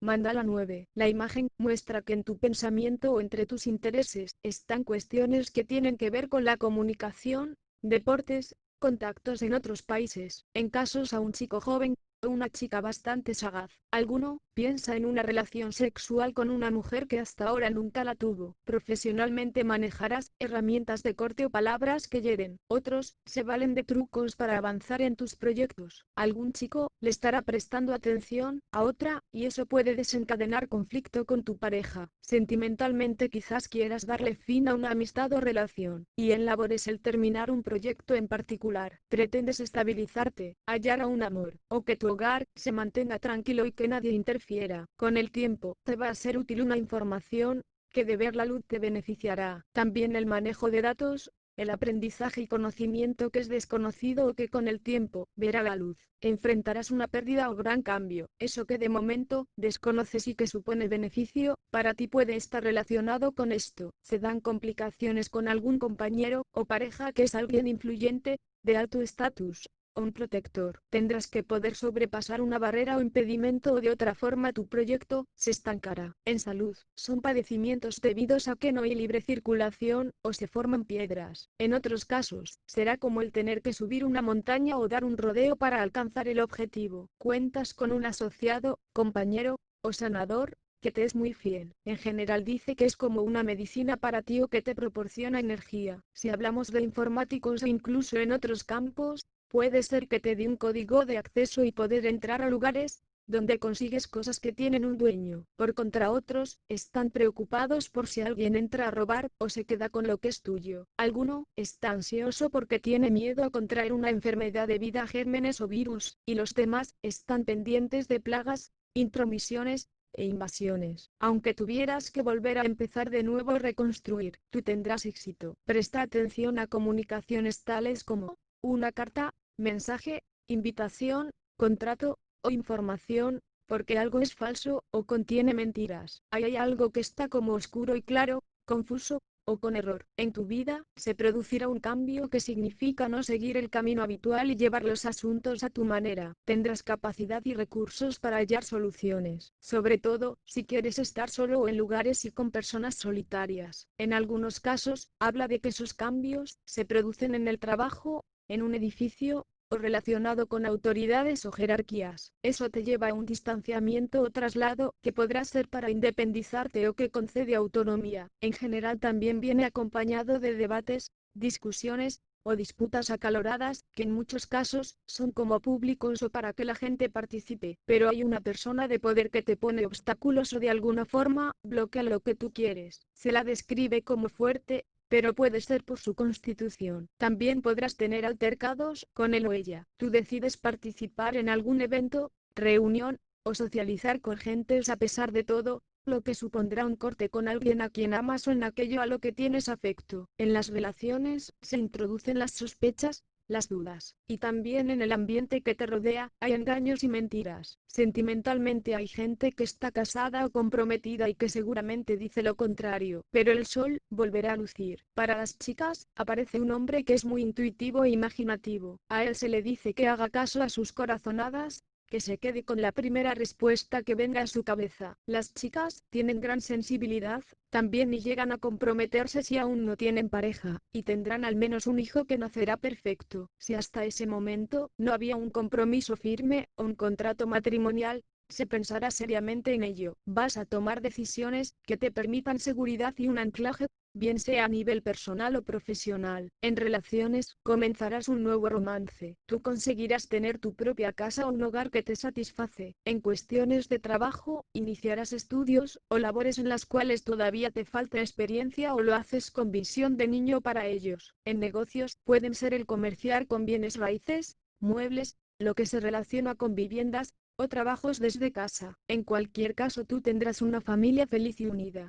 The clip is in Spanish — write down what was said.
Mandala 9. La imagen muestra que en tu pensamiento o entre tus intereses están cuestiones que tienen que ver con la comunicación, deportes, contactos en otros países. En casos a un chico joven o una chica bastante sagaz. Alguno piensa en una relación sexual con una mujer que hasta ahora nunca la tuvo. Profesionalmente manejarás herramientas de corte o palabras que hieren. Otros se valen de trucos para avanzar en tus proyectos. Algún chico le estará prestando atención a otra y eso puede desencadenar conflicto con tu pareja. Sentimentalmente quizás quieras darle fin a una amistad o relación. Y en labores el terminar un proyecto en particular. Pretendes estabilizarte, hallar a un amor, o que tu hogar se mantenga tranquilo y que nadie interfiera. Con el tiempo, te va a ser útil una información que de ver la luz te beneficiará. También el manejo de datos, el aprendizaje y conocimiento que es desconocido o que con el tiempo verá la luz. Enfrentarás una pérdida o gran cambio. Eso que de momento desconoces y que supone beneficio para ti puede estar relacionado con esto. Se dan complicaciones con algún compañero o pareja que es alguien influyente, de alto estatus, o un protector. Tendrás que poder sobrepasar una barrera o impedimento o de otra forma tu proyecto se estancará. En salud, son padecimientos debidos a que no hay libre circulación o se forman piedras. En otros casos, será como el tener que subir una montaña o dar un rodeo para alcanzar el objetivo. Cuentas con un asociado, compañero o sanador que te es muy fiel. En general dice que es como una medicina para ti o que te proporciona energía. Si hablamos de informáticos o incluso en otros campos, puede ser que te dé un código de acceso y poder entrar a lugares donde consigues cosas que tienen un dueño. Por contra otros, están preocupados por si alguien entra a robar o se queda con lo que es tuyo. Alguno está ansioso porque tiene miedo a contraer una enfermedad debido a gérmenes o virus, y los demás están pendientes de plagas, intromisiones, e invasiones. Aunque tuvieras que volver a empezar de nuevo o reconstruir, tú tendrás éxito. Presta atención a comunicaciones tales como una carta, mensaje, invitación, contrato o información, porque algo es falso o contiene mentiras. Ahí hay algo que está como oscuro y claro, confuso o con error. En tu vida se producirá un cambio que significa no seguir el camino habitual y llevar los asuntos a tu manera. Tendrás capacidad y recursos para hallar soluciones, sobre todo si quieres estar solo o en lugares y con personas solitarias. En algunos casos, habla de que esos cambios se producen en el trabajo, en un edificio, o relacionado con autoridades o jerarquías. Eso te lleva a un distanciamiento o traslado que podrá ser para independizarte o que concede autonomía. En general también viene acompañado de debates, discusiones o disputas acaloradas, que en muchos casos son como públicos o para que la gente participe, pero hay una persona de poder que te pone obstáculos o de alguna forma bloquea lo que tú quieres. Se la describe como fuerte, pero puede ser por su constitución. También podrás tener altercados con él o ella. Tú decides participar en algún evento, reunión, o socializar con gentes a pesar de todo, lo que supondrá un corte con alguien a quien amas o en aquello a lo que tienes afecto. En las relaciones se introducen las sospechas, las dudas, y también en el ambiente que te rodea, hay engaños y mentiras. Sentimentalmente hay gente que está casada o comprometida y que seguramente dice lo contrario, pero el sol volverá a lucir. Para las chicas, aparece un hombre que es muy intuitivo e imaginativo. A él se le dice que haga caso a sus corazonadas, que se quede con la primera respuesta que venga a su cabeza. Las chicas tienen gran sensibilidad, también y llegan a comprometerse si aún no tienen pareja, y tendrán al menos un hijo que nacerá perfecto. Si hasta ese momento no había un compromiso firme o un contrato matrimonial, se pensará seriamente en ello. Vas a tomar decisiones que te permitan seguridad y un anclaje, bien sea a nivel personal o profesional. En relaciones, comenzarás un nuevo romance. Tú conseguirás tener tu propia casa o un hogar que te satisface. En cuestiones de trabajo, iniciarás estudios o labores en las cuales todavía te falta experiencia o lo haces con visión de niño para ellos. En negocios, pueden ser el comerciar con bienes raíces, muebles, lo que se relaciona con viviendas, o trabajos desde casa. En cualquier caso tú tendrás una familia feliz y unida.